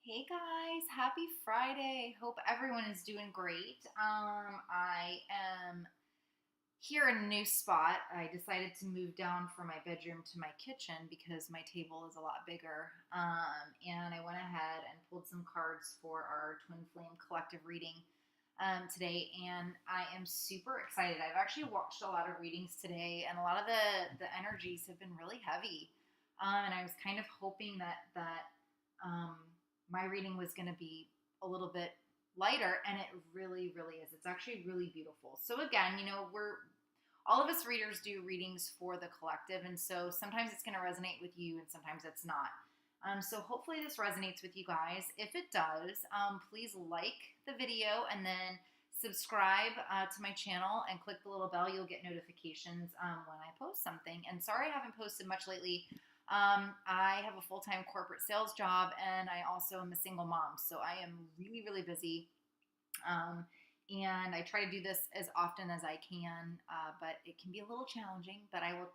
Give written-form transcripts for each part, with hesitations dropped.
Hey guys, happy Friday. Hope everyone is doing great. I am here in a new spot. I decided to move down from my bedroom to my kitchen because my table is a lot bigger. And I went ahead and pulled some cards for our Twin Flame collective reading today, and I am super excited. I've actually watched a lot of readings today, and a lot of the energies have been really heavy. And I was kind of hoping that my reading was going to be a little bit lighter, and it really, really is. It's actually really beautiful. So again, we're all of us readers do readings for the collective, and so sometimes it's going to resonate with you, and sometimes it's not. So hopefully this resonates with you guys. If it does, please like the video and then subscribe to my channel and click the little bell. You'll get notifications when I post something. And sorry I haven't posted much lately. I have a full-time corporate sales job, and I also am a single mom, so I am really, really busy. And I try to do this as often as I can, but it can be a little challenging. But I will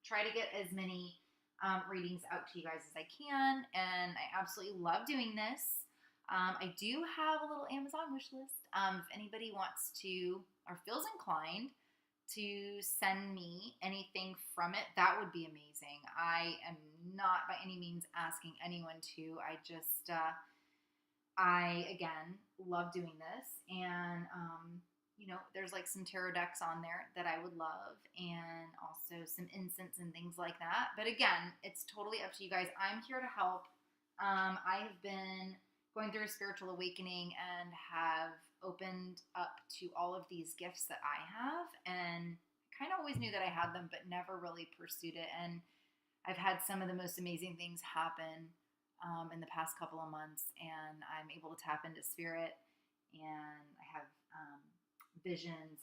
try to get as many readings out to you guys as I can, and I absolutely love doing this. I do have a little Amazon wish list. If anybody wants to or feels inclined to send me anything from it, that would be amazing. I am not by any means asking anyone to. I again love doing this, and there's like some tarot decks on there that I would love, and also some incense and things like that. But again, it's totally up to you guys. I'm here to help. I have been going through a spiritual awakening and have opened up to all of these gifts that I have, and kind of always knew that I had them, but never really pursued it. And I've had some of the most amazing things happen in the past couple of months, and I'm able to tap into spirit, and I have visions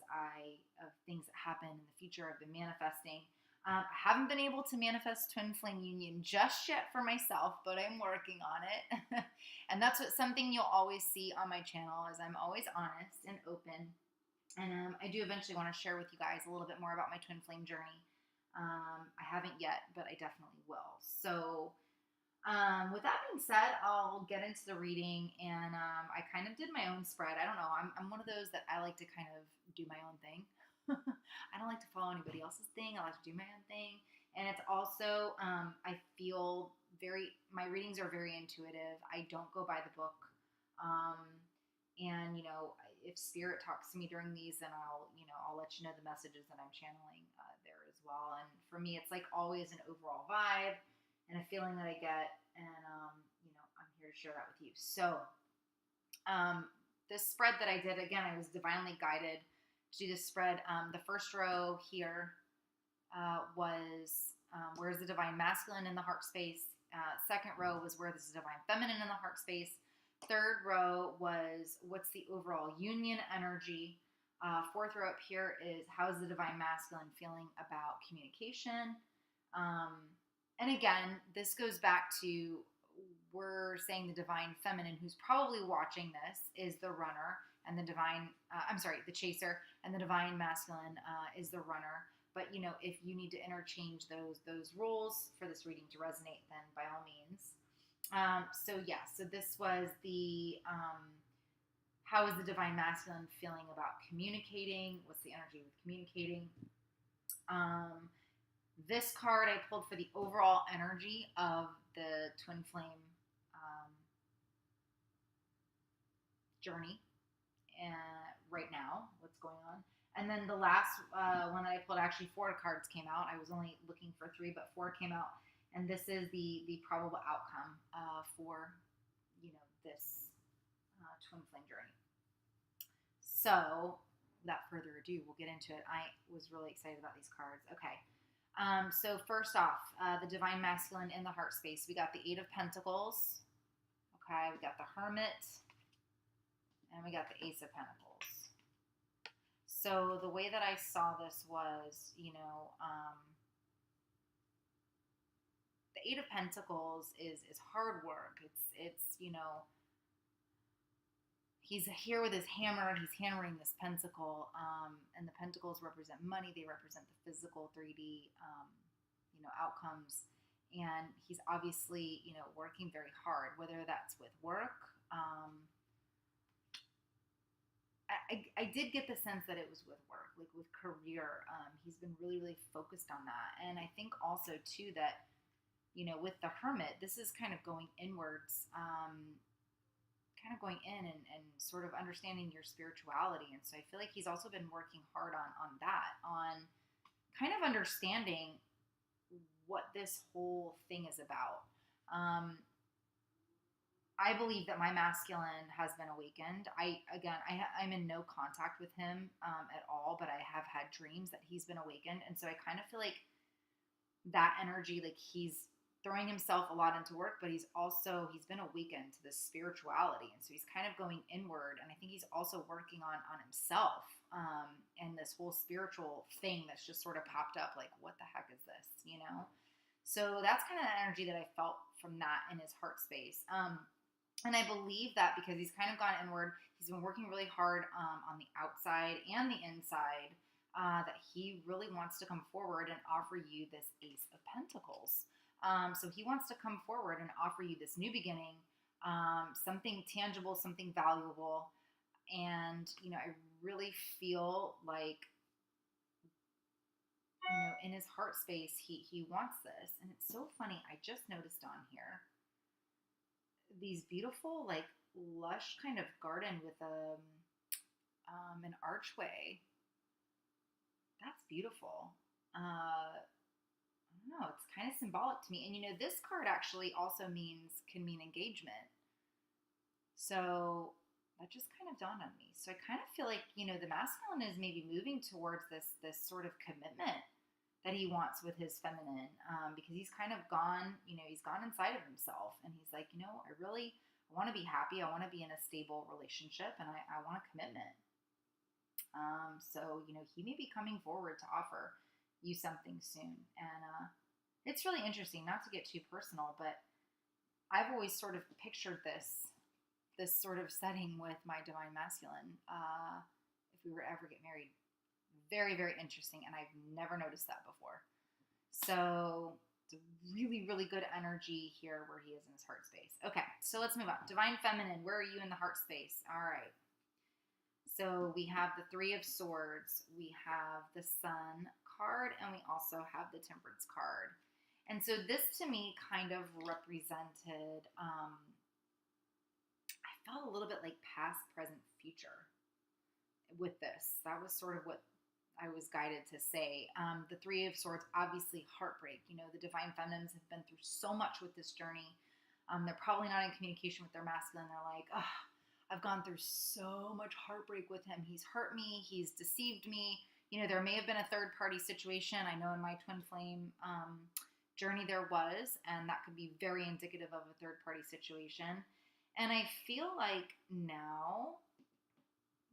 of things that happen in the future. I've been manifesting. I haven't been able to manifest twin flame union just yet for myself, but I'm working on it. And that's something you'll always see on my channel, is I'm always honest and open. And I do eventually want to share with you guys a little bit more about my twin flame journey. I haven't yet, but I definitely will. So with that being said, I'll get into the reading, and I kind of did my own spread. I don't know. I'm one of those that I like to kind of do my own thing. I don't like to follow anybody else's thing. I like to do my own thing. And it's also, I feel my readings are very intuitive. I don't go by the book. And, if spirit talks to me during these, then I'll let you know the messages that I'm channeling there as well. And for me, it's like always an overall vibe and a feeling that I get. And, I'm here to share that with you. So, this spread that I did, again, I was divinely guided to do this spread. The first row here was where's the divine masculine in the heart space. Second row was where this is divine feminine in the heart space. Third row was what's the overall union energy. Fourth row up here is how's the divine masculine feeling about communication. And again, this goes back to, we're saying the divine feminine, who's probably watching this, is the runner, and the chaser, and the divine masculine is the runner. But if you need to interchange those roles for this reading to resonate, then by all means. So this was the how is the divine masculine feeling about communicating? What's the energy with communicating? This card I pulled for the overall energy of the twin flame journey, and right now, what's going on. And then the last one that I pulled, actually 4 cards came out. I was only looking for 3, but 4 came out. And this is the probable outcome for, this twin flame journey. So without further ado, we'll get into it. I was really excited about these cards. Okay. So first off, the divine masculine in the heart space. We got the 8 of Pentacles. Okay. We got the Hermit. And we got the Ace of Pentacles. So the way that I saw this was, the 8 of Pentacles is hard work. It's he's here with his hammer. He's hammering this pentacle, and the pentacles represent money. They represent the physical 3D, outcomes. and he's obviously, working very hard, whether that's with work. I did get the sense that it was with work, like with career. He's been really, really focused on that. And I think also, too, that, with the hermit, this is kind of going inwards, kind of going in and sort of understanding your spirituality. And so I feel like he's also been working hard on that, on kind of understanding what this whole thing is about. I believe that my masculine has been awakened. I'm in no contact with him at all, but I have had dreams that he's been awakened. And so I kind of feel like that energy, like he's throwing himself a lot into work, but he's been awakened to this spirituality. And so he's kind of going inward. And I think he's also working on himself and this whole spiritual thing that's just sort of popped up. Like, what the heck is this, So that's kind of the energy that I felt from that in his heart space. And I believe that because he's kind of gone inward, he's been working really hard on the outside and the inside, that he really wants to come forward and offer you this Ace of Pentacles. So he wants to come forward and offer you this new beginning, something tangible, something valuable. And, I really feel like, in his heart space, he wants this. And it's so funny. I just noticed on here these beautiful, like, lush kind of garden with an archway. That's beautiful. I don't know, it's kind of symbolic to me. And this card actually also can mean engagement. So that just kind of dawned on me. So I kind of feel like, the masculine is maybe moving towards this sort of commitment that he wants with his feminine, because he's kind of gone, he's gone inside of himself, and he's like, I want to be happy. I want to be in a stable relationship, and I want a commitment. So, he may be coming forward to offer you something soon. And it's really interesting, not to get too personal, but I've always sort of pictured this sort of setting with my divine masculine, if we were to ever get married. Very, very interesting, and I've never noticed that before. So it's a really, really good energy here where he is in his heart space. Okay, so let's move on. Divine Feminine, where are you in the heart space? All right. So we have the Three of Swords, we have the Sun card, and we also have the Temperance card. And so this, to me, kind of represented, I felt a little bit like past, present, future with this. That was sort of what I was guided to say. The Three of Swords, obviously heartbreak. The Divine Feminines have been through so much with this journey. They're probably not in communication with their masculine. They're like, oh, I've gone through so much heartbreak with him. He's hurt me. He's deceived me. There may have been a third-party situation. I know in my twin flame journey there was, and that could be very indicative of a third-party situation. And I feel like now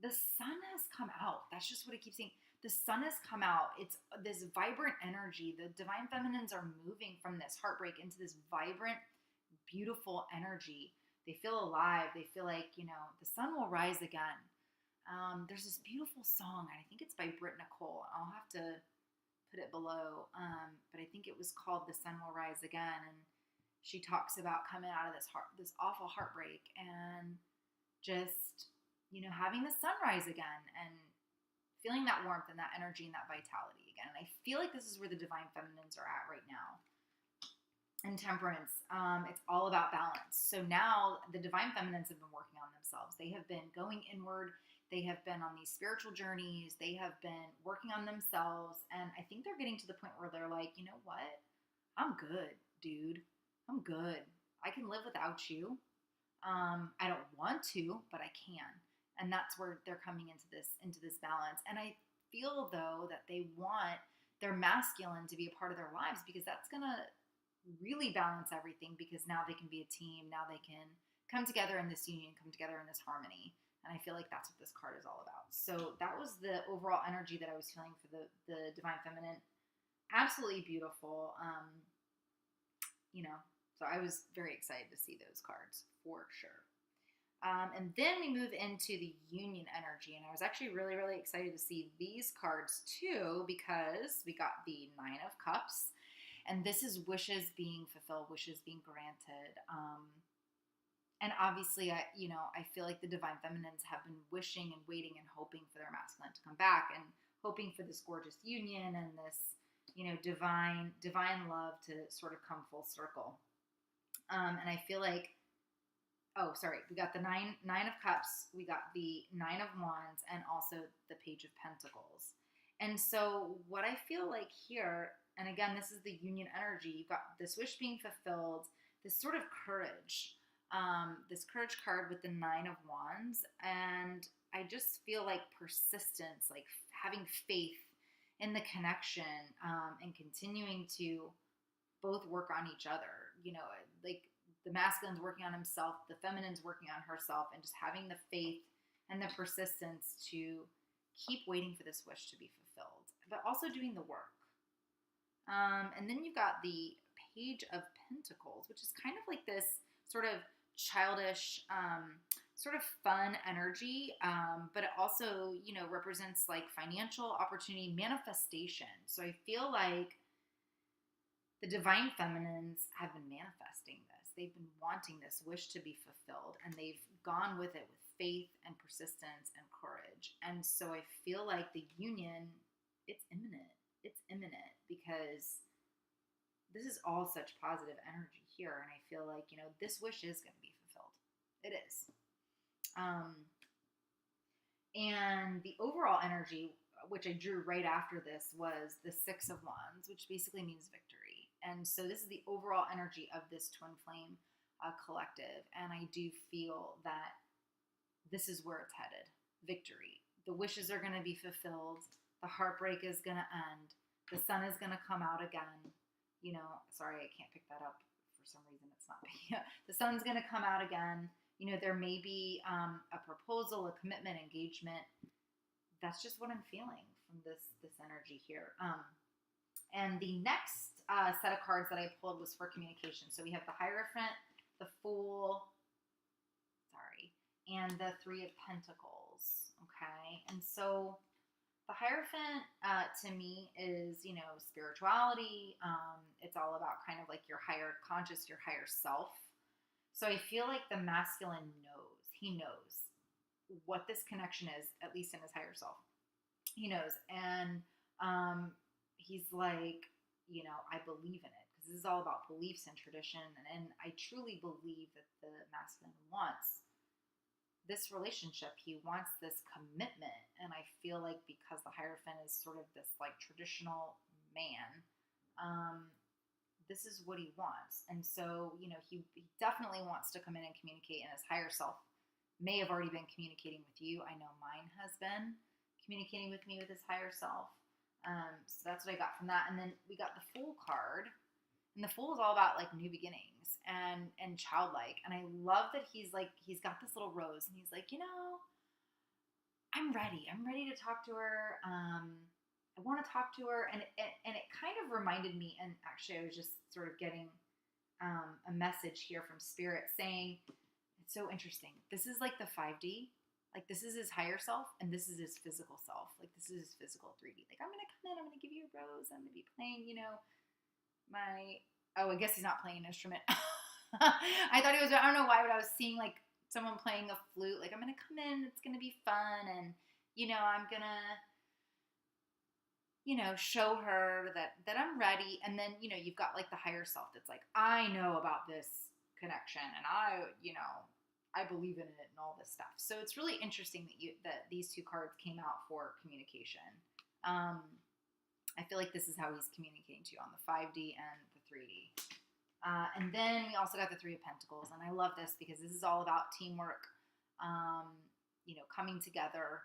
the sun has come out. That's just what I keep saying. The sun has come out. It's this vibrant energy. The Divine Feminines are moving from this heartbreak into this vibrant, beautiful energy. They feel alive. They feel like, the sun will rise again. There's this beautiful song, and I think it's by BRITT. I'll have to put it below. But I think it was called The Sun Will Rise Again. And she talks about coming out of this awful heartbreak and just, having the sun rise again and feeling that warmth and that energy and that vitality again. And I feel like this is where the Divine Feminines are at right now. And Temperance, it's all about balance. So now the Divine Feminines have been working on themselves. They have been going inward. They have been on these spiritual journeys. They have been working on themselves. And I think they're getting to the point where they're like, you know what? I'm good, dude. I'm good. I can live without you. I don't want to, but I can. And that's where they're coming into this balance. And I feel, though, that they want their masculine to be a part of their lives, because that's going to really balance everything, because now they can be a team. Now they can come together in this union, come together in this harmony. And I feel like that's what this card is all about. So that was the overall energy that I was feeling for the Divine Feminine. Absolutely beautiful. So I was very excited to see those cards for sure. And then we move into the union energy. And I was actually really, really excited to see these cards too, because we got the Nine of Cups And this is wishes being fulfilled, wishes being granted. And obviously, I feel like the divine feminines have been wishing and waiting and hoping for their masculine to come back and hoping for this gorgeous union and this, divine love to sort of come full circle. And I feel like, oh, sorry, we got the nine of cups, we got the 9 of wands, and also the page of pentacles. And so what I feel like here, and again, this is the union energy, you've got this wish being fulfilled, this sort of courage, this courage card with the 9 of wands. And I just feel like persistence, like having faith in the connection, and continuing to both work on each other, like the masculine's working on himself, the feminine's working on herself, and just having the faith and the persistence to keep waiting for this wish to be fulfilled, but also doing the work. And then you've got the page of pentacles, which is kind of like this sort of childish, sort of fun energy, but it also, represents like financial opportunity, manifestation. So I feel like the divine feminines have been manifesting this. They've been wanting this wish to be fulfilled, and they've gone with it with faith and persistence and courage. And so I feel like the union, it's imminent. It's imminent because this is all such positive energy here. And I feel like, this wish is going to be fulfilled. It is. And the overall energy, which I drew right after this, was the 6 of wands, which basically means victory. And so this is the overall energy of this twin flame collective. And I do feel that this is where it's headed. Victory. The wishes are going to be fulfilled. The heartbreak is going to end. The sun is going to come out again. Sorry, I can't pick that up. For some reason, it's not picking up. The sun's going to come out again. There may be a proposal, a commitment, engagement. That's just what I'm feeling from this energy here. And the next set of cards that I pulled was for communication. So we have the Hierophant, the Fool, and the 3 of Pentacles. Okay, and so the Hierophant to me is, spirituality. It's all about kind of like your higher conscious, your higher self. So I feel like the masculine knows. He knows what this connection is, at least in his higher self. He knows. And he's like, I believe in it. Because this is all about beliefs and tradition. And I truly believe that the masculine wants this relationship. He wants this commitment. And I feel like because the Hierophant is sort of this like traditional man, this is what he wants. And so, he definitely wants to come in and communicate, and his higher self may have already been communicating with you. I know mine has been communicating with me with his higher self. So that's what I got from that. And then we got the Fool card. And the Fool is all about like new beginnings and childlike. And I love that he's got this little rose, and he's like, I'm ready. I'm ready to talk to her. I want to talk to her. And it kind of reminded me, and actually I was just sort of getting a message here from Spirit saying, it's so interesting. This is like the 5D. Like this is his higher self, and this is his physical self. Like this is his physical 3D. Like I'm going to come in, I'm going to give you a rose. I'm going to be playing, I guess he's not playing an instrument. I thought he was, I don't know why, but I was seeing like someone playing a flute. Like I'm going to come in, it's going to be fun. And, I'm going to, show her that I'm ready. And then, you've got like the higher self that's like, I know about this connection, and I believe in it and all this stuff. So it's really interesting that these two cards came out for communication. I feel like this is how he's communicating to you on the 5D and the 3D. And then we also got the 3 of Pentacles. And I love this because this is all about teamwork, coming together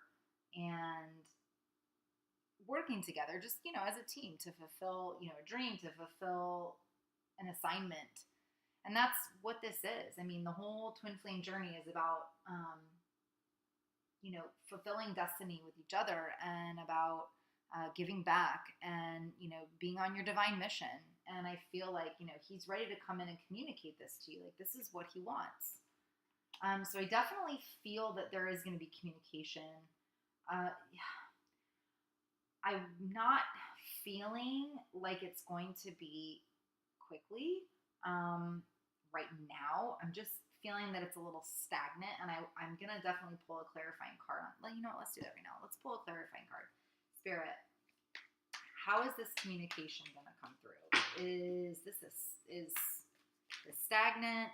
and working together just, as a team to fulfill, a dream, to fulfill an assignment. And that's what this is. I mean, the whole twin flame journey is about, fulfilling destiny with each other, and about giving back, and, being on your divine mission. And I feel like, he's ready to come in and communicate this to you. Like, this is what he wants. So I definitely feel that there is going to be communication. I'm not feeling like it's going to be quickly. Right now, I'm just feeling that it's a little stagnant, and I'm going to definitely pull a clarifying card on. You know what? Let's do that right now. Let's pull a clarifying card. Spirit, how is this communication going to come through? Is this stagnant?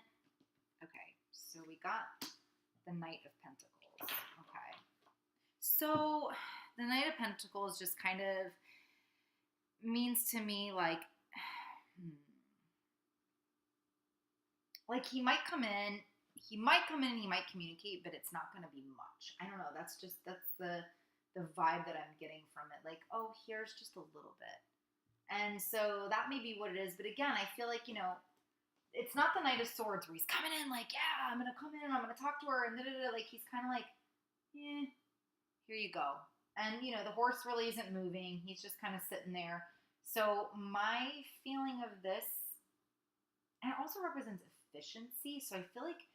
Okay, so we got the Knight of Pentacles. Okay, so the Knight of Pentacles just kind of means to me like he might come in, and he might communicate, but it's not going to be much. I don't know. That's the vibe that I'm getting from it. Like, oh, here's just a little bit. And so that may be what it is. But again, I feel like, it's not the Knight of Swords where he's coming in like, yeah, I'm going to come in and I'm going to talk to her. And da-da-da. Like, he's kind of like, here you go. And, the horse really isn't moving. He's just kind of sitting there. So my feeling of this, and it also represents efficiency. So I feel like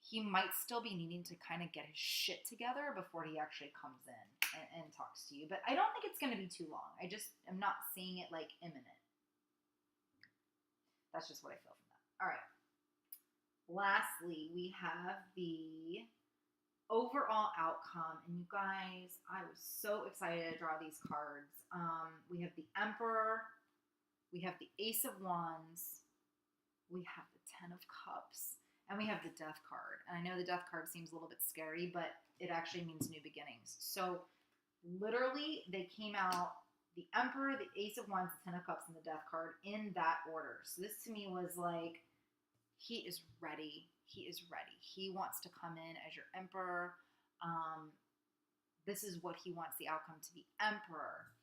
he might still be needing to kind of get his shit together before he actually comes in and talks to you. But I don't think it's going to be too long. I just am not seeing it like imminent. That's just what I feel from that. All right. Lastly, we have the overall outcome. And you guys, I was so excited to draw these cards. We have the Emperor. We have the Ace of Wands. We have the Ten of Cups. And we have the Death card. And I know the Death card seems a little bit scary, but it actually means new beginnings. So literally, they came out, the Emperor, the Ace of Wands, the Ten of Cups, and the Death card in that order. So this to me was like, he is ready. He is ready. He wants to come in as your Emperor. This is what he wants the outcome to be. Emperor.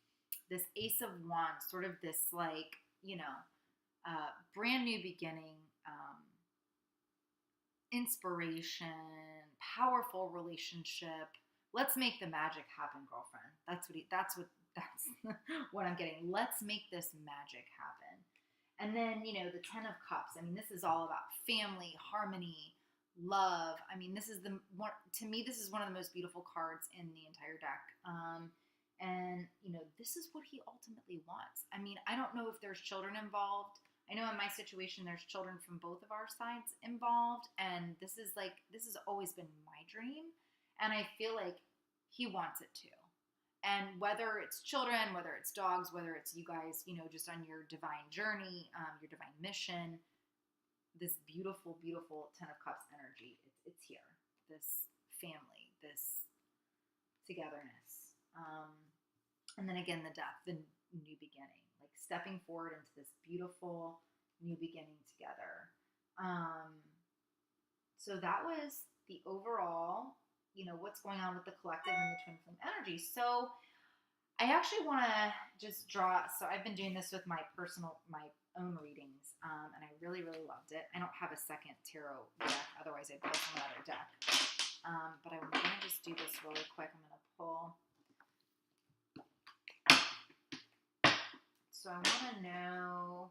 This Ace of Wands, sort of this like, brand new beginning, inspiration, powerful relationship. Let's make the magic happen, girlfriend. That's what I'm getting. Let's make this magic happen. And then, the Ten of Cups. I mean, this is all about family, harmony, love. I mean, this is to me, this is one of the most beautiful cards in the entire deck. And, this is what he ultimately wants. I mean, I don't know if there's children involved. I know in my situation, there's children from both of our sides involved. And this has always been my dream. And I feel like he wants it too. And whether it's children, whether it's dogs, whether it's you guys, just on your divine journey, your divine mission, this beautiful, beautiful Ten of Cups energy, it's here. This family, this togetherness. And then again, the Death, the new beginning, like stepping forward into this beautiful new beginning together. So that was the overall, what's going on with the collective and the twin flame energy. So I actually want to just draw. So I've been doing this with my own readings, and I really, really loved it. I don't have a second tarot deck. Otherwise, I'd pull from another deck. But I'm going to just do this really quick. I'm going to pull. So I want to know.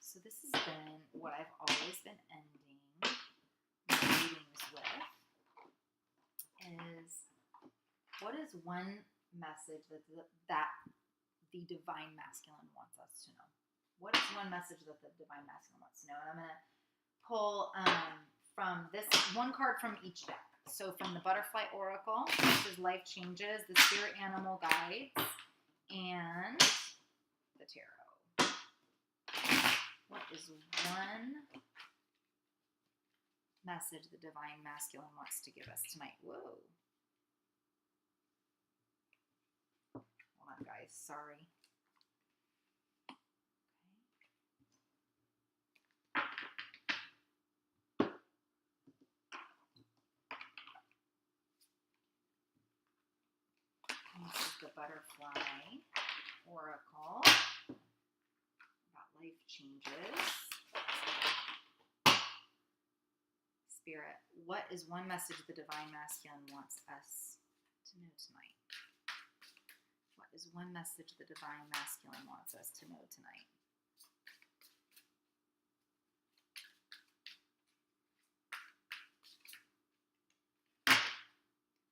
So this has been what I've always been ending my readings with. Is what is one message that the divine masculine wants us to know? What is one message that the divine masculine wants to know? And I'm going to pull from this one card from each deck. So from the Butterfly Oracle, which is Life Changes, the Spirit Animal Guides, and the Tarot. What is one message the divine masculine wants to give us tonight? Whoa. Hold on, guys. Sorry. This is the Butterfly Oracle about life changes. Spirit, what is one message the divine masculine wants us to know tonight? What is one message the divine masculine wants us to know tonight?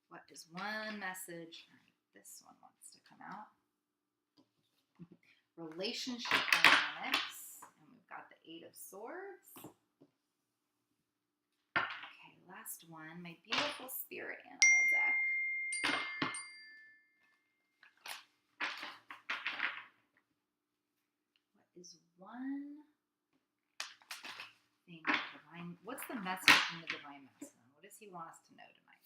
What is one message? All right, this one wants to come out. relationship dynamics. And we've got the Eight of Swords. Okay, last one, my beautiful spirit animal deck. What is one thing divine? What's the message from the divine masculine? What does he want us to know tonight?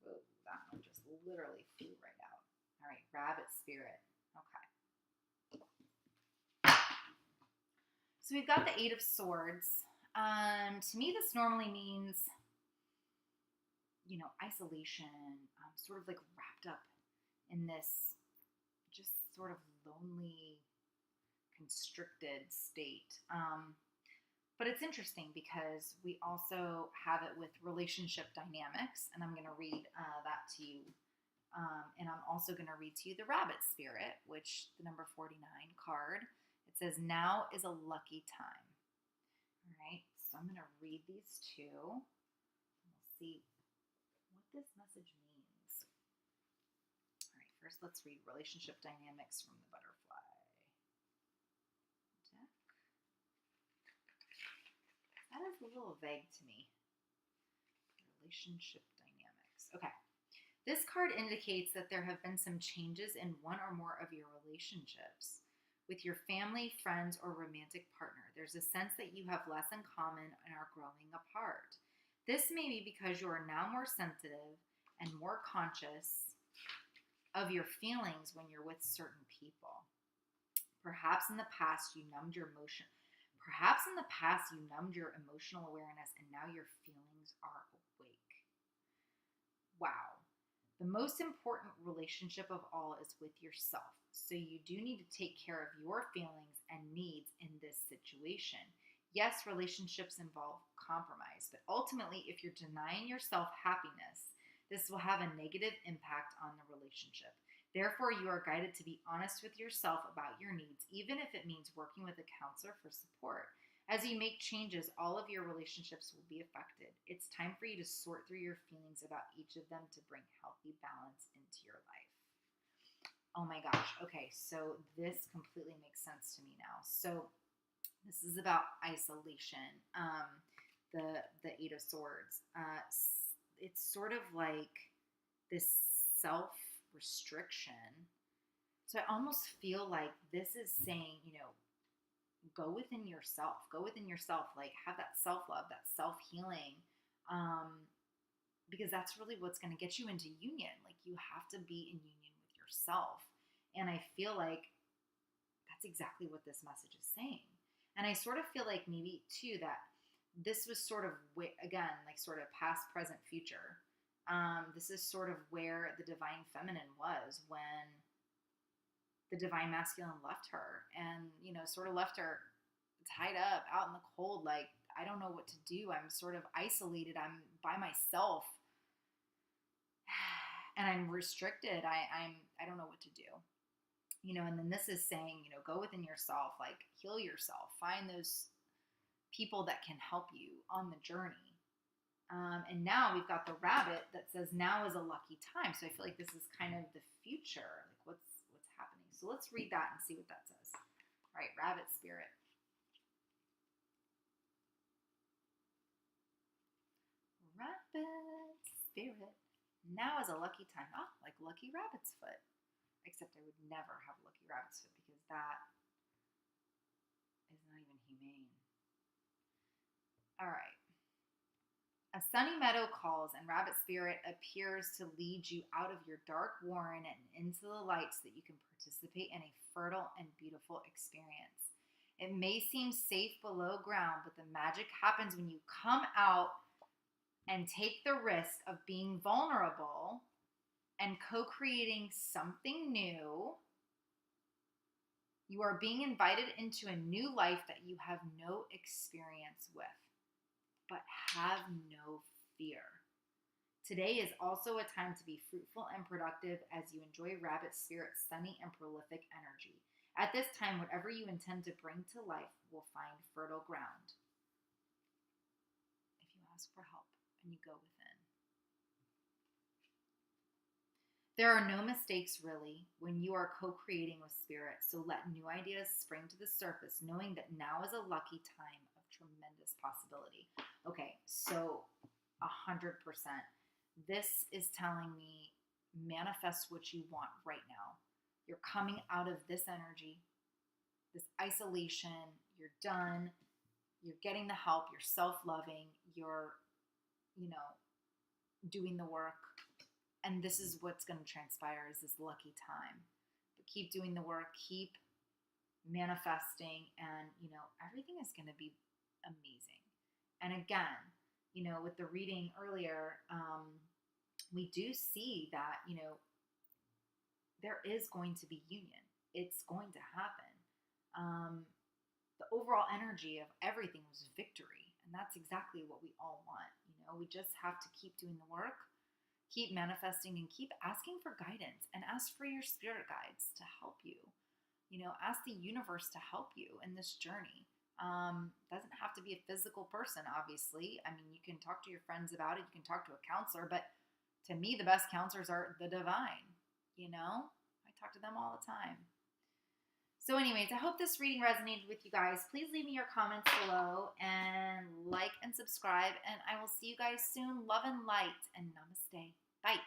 Whoa, that one just literally flew right out. All right, rabbit spirit. Okay. So we've got the Eight of Swords. To me, this normally means, isolation, sort of like wrapped up in this just sort of lonely, constricted state. But it's interesting because we also have it with relationship dynamics, and I'm going to read that to you. And I'm also going to read to you the rabbit spirit, which the number 49 card. It says, now is a lucky time. All right, so I'm going to read these two. We'll see what this message means. All right, first let's read relationship dynamics from the butterfly deck. That is a little vague to me. Relationship dynamics. Okay. This card indicates that there have been some changes in one or more of your relationships with your family, friends, or romantic partner. There's a sense that you have less in common and are growing apart. This may be because you are now more sensitive and more conscious of your feelings when you're with certain people. Perhaps in the past you numbed your emotional awareness, and now your feelings are awake. Wow. The most important relationship of all is with yourself. So you do need to take care of your feelings and needs in this situation. Yes, relationships involve compromise, but ultimately, if you're denying yourself happiness, this will have a negative impact on the relationship. Therefore, you are guided to be honest with yourself about your needs, even if it means working with a counselor for support. As you make changes, all of your relationships will be affected. It's time for you to sort through your feelings about each of them to bring healthy balance into your life. Oh my gosh. Okay, so this completely makes sense to me now. So this is about isolation. The Eight of Swords. It's sort of like this self-restriction. So I almost feel like this is saying, go within yourself. Go within yourself. Like, have that self-love, that self-healing. Because that's really what's going to get you into union. Like, you have to be in union with yourself. And I feel like that's exactly what this message is saying. And I sort of feel like maybe, too, that this was sort of, again, like sort of past, present, future. This is sort of where the divine feminine was when the divine masculine left her and, sort of left her tied up out in the cold. Like, I don't know what to do. I'm sort of isolated. I'm by myself and I'm restricted. I don't know what to do, and then this is saying, go within yourself, like heal yourself, find those people that can help you on the journey. And now we've got the rabbit that says now is a lucky time. So I feel like this is kind of the future, like what's happening. So let's read that and see what that says. All right, rabbit spirit. Rabbit spirit. Now is a lucky time. Oh, like lucky rabbit's foot. Except I would never have a lucky rabbit's foot because that is not even humane. All right. A sunny meadow calls, and rabbit spirit appears to lead you out of your dark warren and into the light so that you can participate in a fertile and beautiful experience. It may seem safe below ground, but the magic happens when you come out and take the risk of being vulnerable and co-creating something new. You are being invited into a new life that you have no experience with. But have no fear. Today is also a time to be fruitful and productive as you enjoy rabbit spirit's sunny and prolific energy. At this time, whatever you intend to bring to life will find fertile ground if you ask for help and you go within. There are no mistakes really when you are co-creating with spirit. So let new ideas spring to the surface, knowing that now is a lucky time of tremendous possibility. Okay, so 100%. This is telling me manifest what you want right now. You're coming out of this energy, this isolation. You're done. You're getting the help. You're self-loving. You're, doing the work. And this is what's going to transpire is this lucky time. But keep doing the work. Keep manifesting. And, everything is going to be amazing. And again, with the reading earlier, we do see that, there is going to be union. It's going to happen. The overall energy of everything was victory. And that's exactly what we all want. We just have to keep doing the work, keep manifesting, and keep asking for guidance, and ask for your spirit guides to help you. Ask the universe to help you in this journey. Doesn't have to be a physical person, obviously. I mean, you can talk to your friends about it. You can talk to a counselor, but to me, the best counselors are the divine. I talk to them all the time. So anyways, I hope this reading resonated with you guys. Please leave me your comments below and like and subscribe. And I will see you guys soon. Love and light and namaste. Bye.